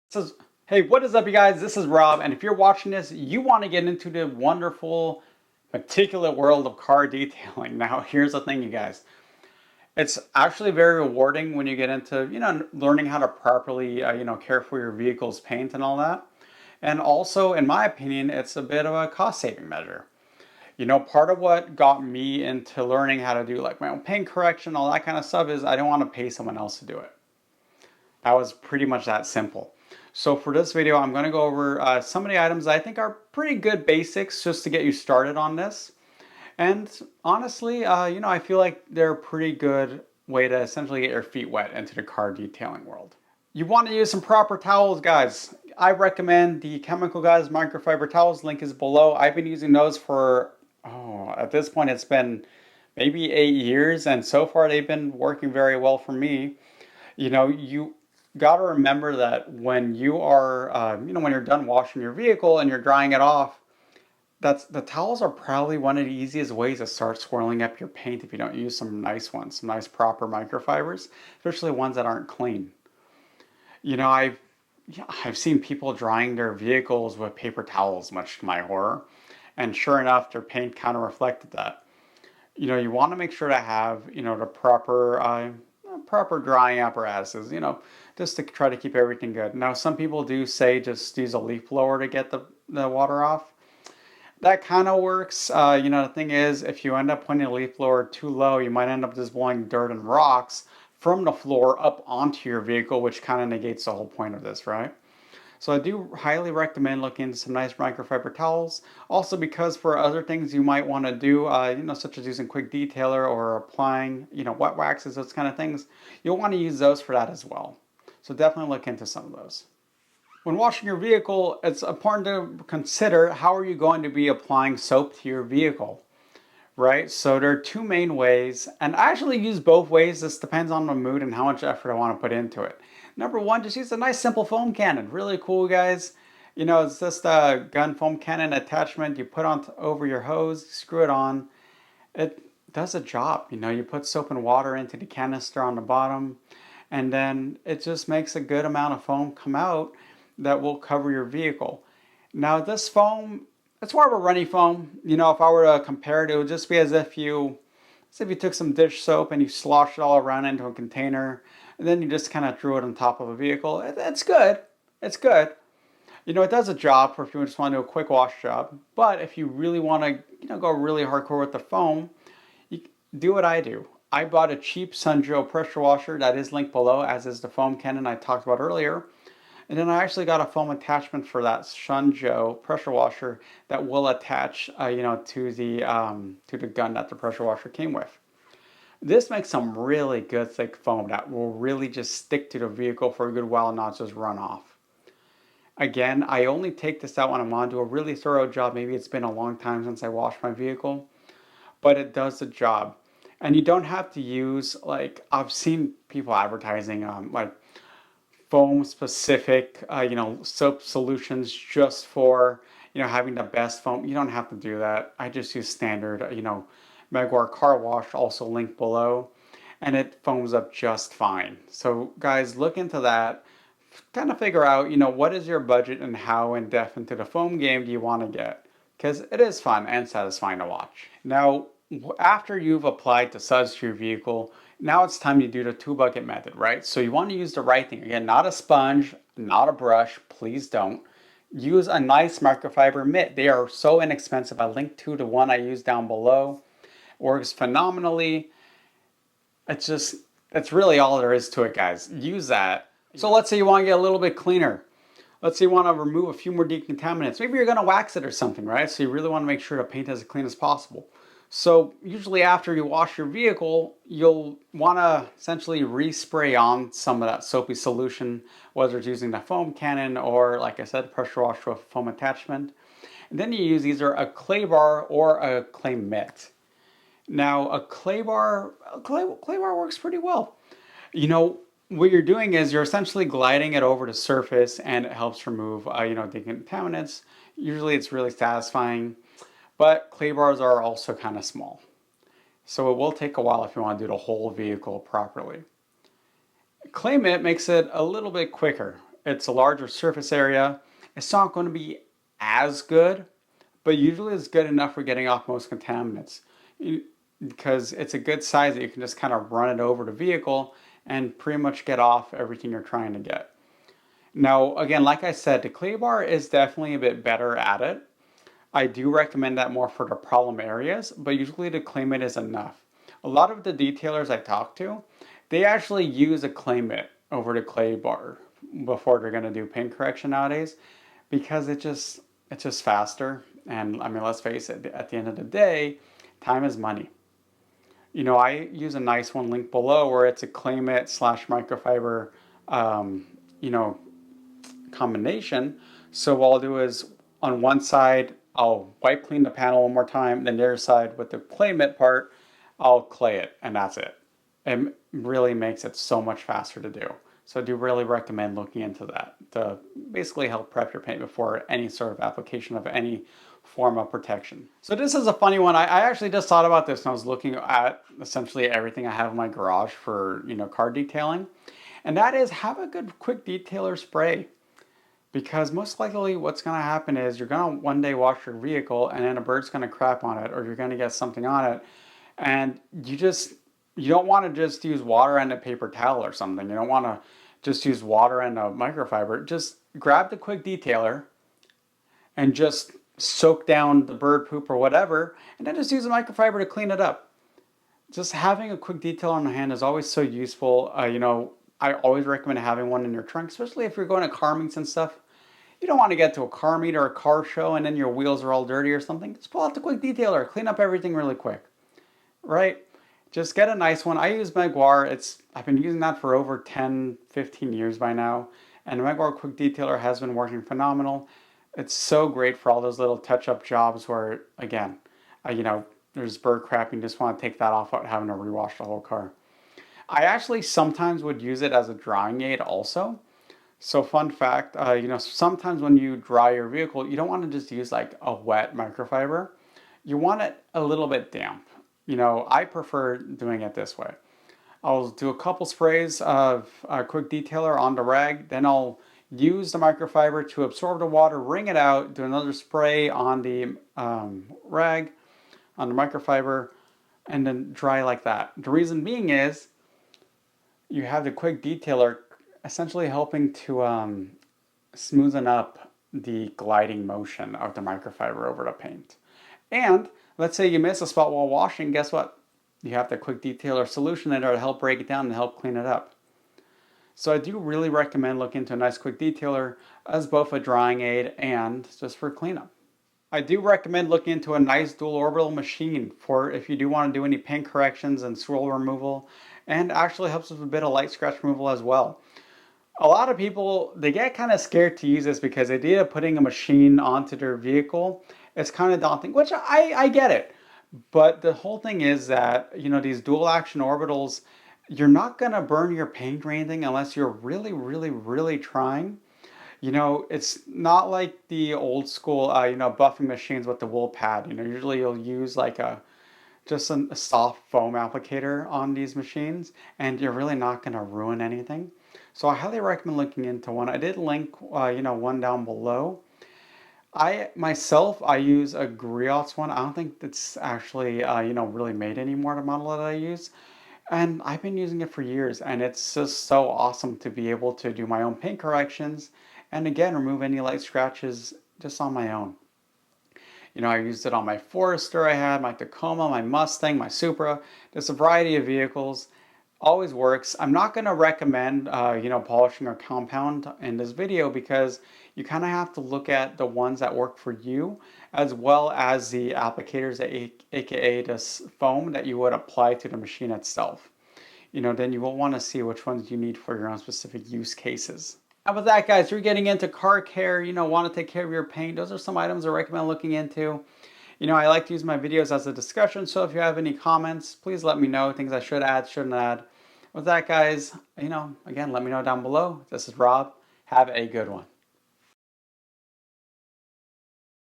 Says, hey, what is up, you guys? This is Rob, and if you're watching this, you want to get into the wonderful, particular world of car detailing. Now, here's the thing, you guys. It's actually very rewarding when you get into, learning how to properly, care for your vehicle's paint and all that. And also, in my opinion, it's a bit of a cost-saving measure. Part of what got me into learning how to do like my own paint correction, all that kind of stuff is I don't want to pay someone else to do it. That was pretty much that simple. So for this video, I'm going to go over some of the items I think are pretty good basics just to get you started on this. And honestly, I feel like they're a pretty good way to essentially get your feet wet into the car detailing world. You want to use some proper towels, guys. I recommend the Chemical Guys Microfiber Towels. Link is below. I've been using those for, at this point, it's been maybe 8 years, and so far they've been working very well for me. You got to remember that when you are, when you're done washing your vehicle and you're drying it off, the towels are probably one of the easiest ways to start swirling up your paint if you don't use some nice ones, some nice proper microfibers, especially ones that aren't clean. You know, I've I've seen people drying their vehicles with paper towels, much to my horror, and sure enough, their paint kind of reflected that. You want to make sure to have, the proper drying apparatuses, just to try to keep everything good. Now, some people do say just use a leaf blower to get the water off. That kind of works. The thing is, if you end up putting a leaf blower too low, you might end up just blowing dirt and rocks from the floor up onto your vehicle, which kind of negates the whole point of this, right? So I do highly recommend looking into some nice microfiber towels. Also, because for other things you might want to do, such as using quick detailer or applying, wet waxes, those kind of things, you'll want to use those for that as well. So definitely look into some of those. When washing your vehicle, it's important to consider how are you going to be applying soap to your vehicle, right? So there are two main ways, and I actually use both ways. This depends on the mood and how much effort I want to put into it. Number one, just use a nice simple foam cannon. Really cool, guys. It's just a gun foam cannon attachment you put on over your hose, screw it on. It does a job. You put soap and water into the canister on the bottom, and then it just makes a good amount of foam come out that will cover your vehicle. Now, this foam, it's more of a runny foam. If I were to compare it, it would just be as if you took some dish soap and you sloshed it all around into a container, and then you just kind of threw it on top of a vehicle. It's good. It's good. It does a job for if you just want to do a quick wash job. But if you really want to, go really hardcore with the foam, you do what I do. I bought a cheap Sunjo pressure washer that is linked below, as is the foam cannon I talked about earlier. And then I actually got a foam attachment for that Shunjo pressure washer that will attach, to the gun that the pressure washer came with. This makes some really good thick foam that will really just stick to the vehicle for a good while and not just run off. Again, I only take this out when I'm on to a really thorough job. Maybe it's been a long time since I washed my vehicle, but it does the job. And you don't have to use, like, I've seen people advertising, like foam specific, soap solutions just for, having the best foam. You don't have to do that. I just use standard, Meguiar car wash, also linked below, and it foams up just fine. So guys, look into that. Kind of figure out, what is your budget and how in depth into the foam game do you want to get? Because it is fun and satisfying to watch. Now, after you've applied the suds to your vehicle, now it's time to do the two bucket method, right? So you want to use the right thing. Again, not a sponge, not a brush, please don't. Use a nice microfiber mitt. They are so inexpensive. I linked to the one I use down below. Works phenomenally. That's really all there is to it, guys. Use that. So let's say you want to get a little bit cleaner. Let's say you want to remove a few more decontaminants. Maybe you're going to wax it or something, right? So you really want to make sure the paint is as clean as possible. So usually after you wash your vehicle, you'll want to essentially respray on some of that soapy solution, whether it's using the foam cannon or, like I said, pressure wash with foam attachment. And then you use either a clay bar or a clay mitt. Now, a clay bar works pretty well. What you're doing is you're essentially gliding it over the surface, and it helps remove, decontaminants. Usually it's really satisfying, but clay bars are also kind of small. So it will take a while if you want to do the whole vehicle properly. Clay mitt makes it a little bit quicker. it's a larger surface area. It's not going to be as good, but usually it's good enough for getting off most contaminants because it's a good size that you can just kind of run it over the vehicle and pretty much get off everything you're trying to get. Now, again, like I said, the clay bar is definitely a bit better at it. I do recommend that more for the problem areas, but usually the clay mitt is enough. A lot of the detailers I talk to, they actually use a clay mitt over the clay bar before they're going to do paint correction nowadays because it's just faster. And I mean, let's face it, at the end of the day, time is money. You know, I use a nice one linked below where it's a clay mitt slash microfiber, you know, combination. So what I'll do is on one side, I'll wipe clean the panel one more time. Then the other side with the clay mitt part, I'll clay it and that's it. It really makes it so much faster to do. So I do really recommend looking into that to basically help prep your paint before any sort of application of any form of protection. So this is a funny one. I actually just thought about this when I was looking at essentially everything I have in my garage for, you know, car detailing. And that is have a good quick detailer spray. Because most likely what's going to happen is you're going to one day wash your vehicle and then a bird's going to crap on it or you're going to get something on it. And you don't want to just use water and a paper towel or something. You don't want to just use water and a microfiber. Just grab the quick detailer and just soak down the bird poop or whatever, and then just use a microfiber to clean it up. Just having a quick detail on the hand is always so useful. You know, I always recommend having one in your trunk, especially if you're going to car meets and stuff. You don't want to get to a car meet or a car show and then your wheels are all dirty or something. Just pull out the quick detailer, clean up everything really quick, right? Just get a nice one. I use Meguiar. I've been using that for over 10, 15 years by now. And the Meguiar quick detailer has been working phenomenal. It's so great for all those little touch-up jobs where, again, you know, there's bird crap and you just want to take that off without having to rewash the whole car. I actually sometimes would use it as a drying aid also. So fun fact, you know, sometimes when you dry your vehicle, you don't want to just use like a wet microfiber. You want it a little bit damp. You know, I prefer doing it this way. I'll do a couple sprays of quick detailer on the rag, then I'll use the microfiber to absorb the water, wring it out, do another spray on the rag, on the microfiber, and then dry like that. The reason being is you have the quick detailer essentially helping to smoothen up the gliding motion of the microfiber over the paint. And let's say you miss a spot while washing, guess what? You have the quick detailer solution in there to help break it down and help clean it up. So I do really recommend looking into a nice quick detailer as both a drying aid and just for cleanup. I do recommend looking into a nice dual orbital machine for if you do want to do any paint corrections and swirl removal, and actually helps with a bit of light scratch removal as well. A lot of people, they get kind of scared to use this because the idea of putting a machine onto their vehicle is kind of daunting, which I get it. But the whole thing is that, you know, these dual action orbitals, you're not going to burn your paint or anything unless you're really, really, really trying. You know, it's not like the old school, you know, buffing machines with the wool pad. You know, usually you'll use like just a soft foam applicator on these machines and you're really not going to ruin anything. So I highly recommend looking into one. I did link, you know, one down below. I use a Griot's one. I don't think it's actually, you know, really made anymore, the model that I use. And I've been using it for years and it's just so awesome to be able to do my own paint corrections and again, remove any light scratches just on my own. You know, I used it on my Forester I had, my Tacoma, my Mustang, my Supra. There's a variety of vehicles. Always works. I'm not going to recommend, you know, polishing or compound in this video because you kind of have to look at the ones that work for you as well as the applicators, aka this foam that you would apply to the machine itself. You know, then you will want to see which ones you need for your own specific use cases. How about that, guys? If you're getting into car care, you know, want to take care of your paint, those are some items I recommend looking into. You know, I like to use my videos as a discussion, so if you have any comments, please let me know, things I should add, shouldn't add. With that, guys, you know, again, let me know down below. This is Rob. Have a good one.